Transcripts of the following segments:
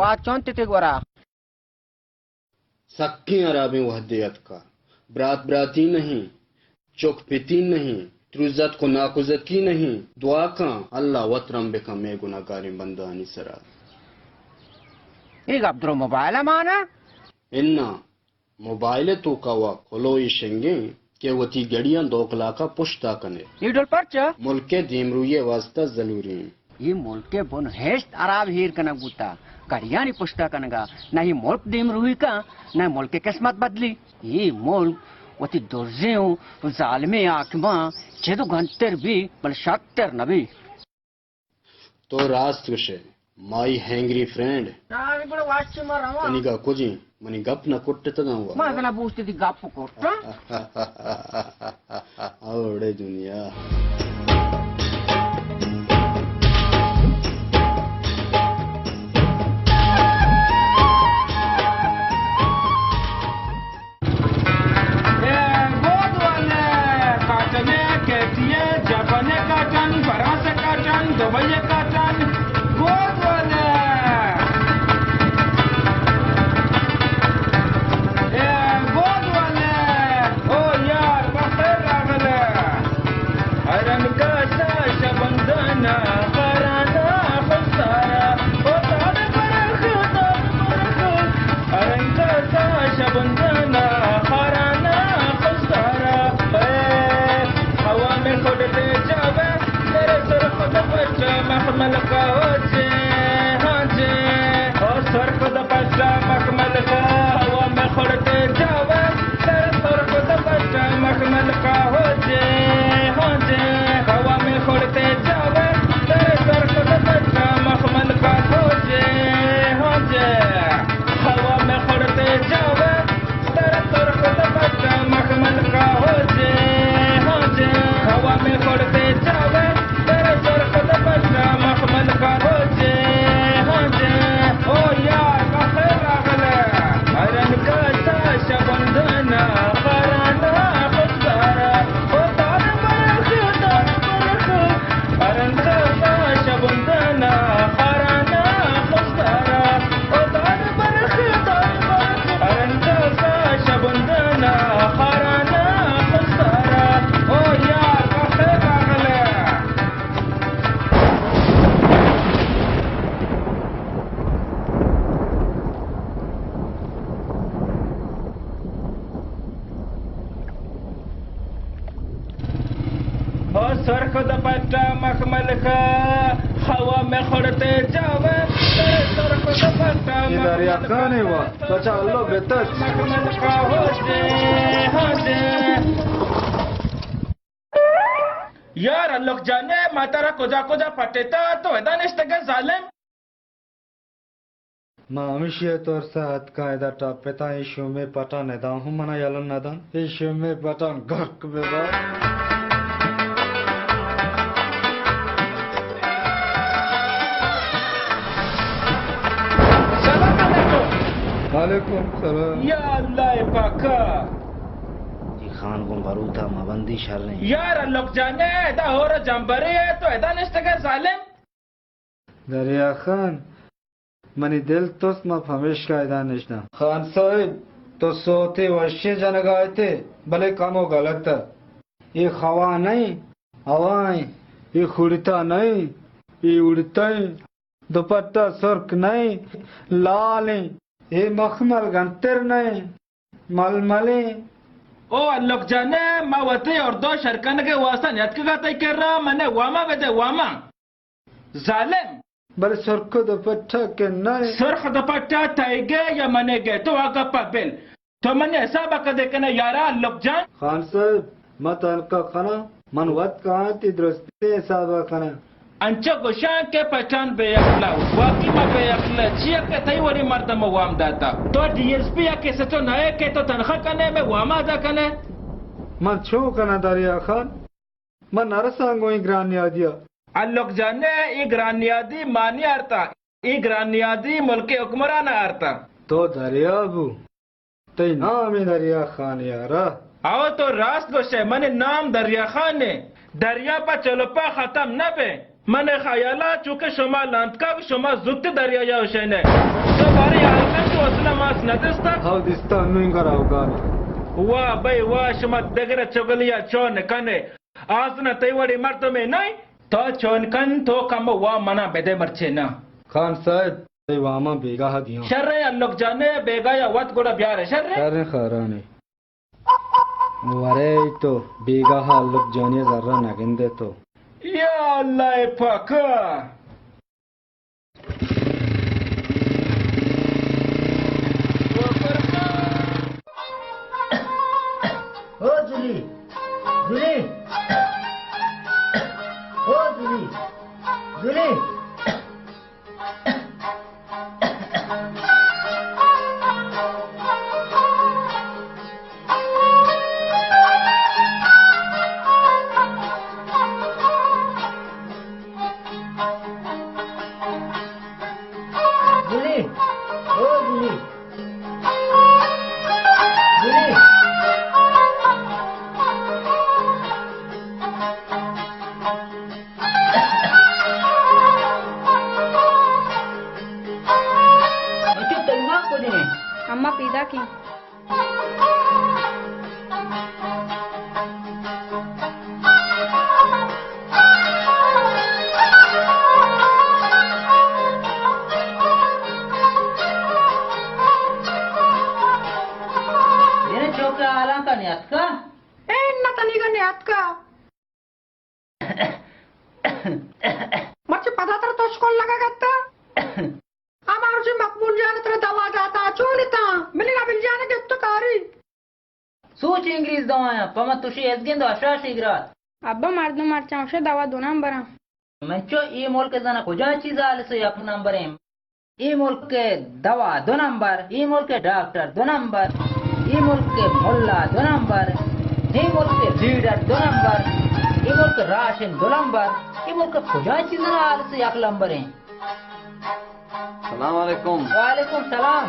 वाद चौंते ते गोरा सक्की अराबी वहदियत का ब्रात ब्राती नहीं, चुक पिती नहीं, त्रुजत को नाकुजत की नहीं, दुआ का अल्लाह वतरम बेका मैं गुनाहगारी बंदा नहीं सरा। एक अब्दुल मोबाइल माना इन्ना मोबाइल तो का वा खोलो शेंगे के वती गड़ियां 2 का पुश्ता कने ईडल परच मुल्क के दीमरुये वास्ता जरूरी ये मुल्क के बुन हेस्ट अराब हीर कना गुता कड़िया नहीं पुश्ता कनगा नहीं मुल्क दीम रुई का न मुल्क की किस्मत बदली ये मुल्क वती दुर्जे जालमे आकमा चेदो घंटर भी बल शक्तर नबी तो रास्त से माई हैंग्री फ्रेंड तनिका कुजी मनी गप न कुट्टे तगावा मा कना पूछती थी गप कोट्टा आवड़े दुनिया दुबई का टन गोद वाले गोद वाले ओ यार बखैर रागले हरन का साश बंदना कराना खसारा ओ ताने पर हरन का साश बंदना कराना खसारा हवा में खोदते जावे तेरे सर खुद बच्चा मखमल का हो जे हाँ जे और सर खुद बच्चा मखमल का हवा में खोदते जावे तेरे सर खुद बच्चा मखमल का हो जे हाँ जे हवा में खोदते जावे तेरे सर खुद बच्चा मखमल का हो जे हाँ जे हवा में खोदते जावे तेरे सर खुद बच्चा मखमल का हो जे हाँ जे हवा में खोदते जावे मखमल का हो जे हाँ जे ओ यार बखैर रागले हरन का साश बंदना कराना खसारा ओ तार बरख हरन का साश बंदना कराना खसारा ओ तार बरख हरन का साश बंदना कराना खसारा ओ यार बखैर रागले सर खुद बच्चा मखमल का हवा में खोदते जावे सर खुद बच्चा दरिया खाने हुआ बचा अल्लाह बेहतर मखमल का हो जे हाँ जे यार अल्लाह जाने मातारा कोजा कोजा पटेता तो एदा निष्ठा जालिम Ma amishiyet or saat kaida ta peta ishu me patan edan hum mana yalan nadan ishu me patan gark beba वालेकुम सलाम या अल्लाह पाका जी खान को भरूथा मबंदी शर ने यार अल्लाह जाने एदा हो रा जंबरे है तो एदा निष्ठा जालिम दरिया खान मनी दिल तोस मा फहमिश कायदा निशना खान साहिब तो सोते वर्षे जनगाए थे भले काम हो गलत था ये खवा नहीं हवाएं ये खुड़ता नहीं ये उड़ता दुपट्टा सुर्ख नहीं लाल ये मखमल गंतर नहीं मलमले ओ अल्लाह जाने मावते और दो शरकन के वास्ता नियत का तय कर रहा मैंने वामा बेदे वामा जालिम बड़े सुर्ख दुपट्टा के नहीं सुर्ख दुपट्टा तयगे या मने गए तो आगा पाबिल तो मैंने ऐसा बका देखना यारा अल्लाह जान खान साहब मत अलका खाना मनवत कहाँ थी दृष्टि सादा खाना अंचा गोशां के पहचान बेअक्ला वाकी में बेअक्ला चिया के तई वरी मर्दम वाम दाता तो डीएसपी या के सचो नए के तो तनखा कने में वामा दा कने मन छो कना दरिया खान मन नरसांगो ग्रानियादिया अल्लाह जाने ई ग्रानियादी मानी आरता ई ग्रानियादी मुल्क हुक्मरान आरता तो दरिया बू तई नाम है दरिया खान यारा आओ तो रास्त गोशे मने नाम दरिया खान ने दरिया पर चलो पा खत्म न पे من خیالا چوک شما لندکا شما زودت دریا یا شنه تو باری حالکن تو اصلا ماس ندستا ها دیستا نو این کار اوگانی وا بای وا شما دگر چگلیا چون کنه آسنا تیوڑی مرتو میں نہیں تو چون کن تو کم وا منا بده مرچے نا خان صاحب ای واما بیگا ها دیاں شر اللوک جانے بیگا یا وات گوڑا بیار شر خیر خارانی ورے تو بیگا ها لک جانی ذرہ نگندے تو یا اللہ پاکا او جولی جولی او جولی جولی جولی او جولی جولی अम्मा पैदा की ये चौका आला का न्यात का ए नतनी का न्यात का मच्छी पदार्थ तो स्कूल लगा करता हमारे से मकबूल जाने तेरे दवा जाता चोलिता मिलेगा मिल जाने के तो कारी सूच इंग्लिश दवाया पमा तुशी एसगेंद अशा शीघ्रात अब्बा मारदू मारचा औषध दवा दो नंबर मंचो ई मुल्क जना कुजा चीज आल से एक नंबर है ई मुल्क के दवा 2 नंबर ई मुल्क के डॉक्टर 2 नंबर ई मुल्क के मुल्ला 2 नंबर ई मुल्क के लीडर 2 नंबर ई मुल्क के राशन 2 नंबर ई मुल्क कुजा चीज आल से एक नंबर है सलाम अलैकुम वालेकुम सलाम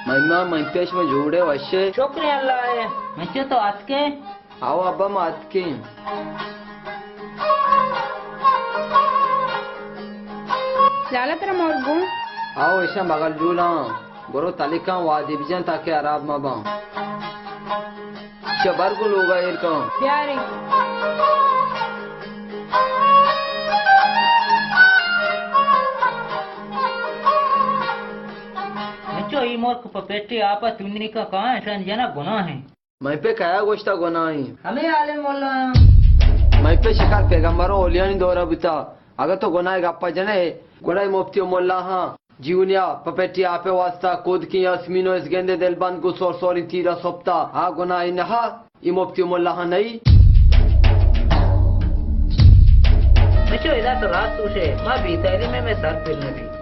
महिमा मंपेश में जोड़े वश्य शुक्रिया अल्लाह है मंचो तो आज के आओ अब्बा मात की लाला तेरा मोर गुण आओ ऐसा बगल जूला गोरो तालिका वाजिब जन ताके अराब मबा शबर को लोगा इरका प्यारे मंचो ई मुल्क पपेटी आपा तुमनी का कहां है जना गुनाह है मैं पे कया गोश्ता गुनाही हमें आलिम मोल्ला मैं पे शिकार पैगंबरों ओलियानी दौरा बिता अगर तो गुनाह गप्पा जने गुनाह मुफ्ती मोल्ला हाँ जीवनिया पपेटी आपे वास्ता कूद की अस्मिनो इस गेंदे दिल बंद को सोर सोरी तीरा सोपता हाँ गुनाह नहा ई मुफ्ती मोल्ला हाँ नहीं मंचो इधर तो रात तुझे मां बीताली में मैं सर फिर नबी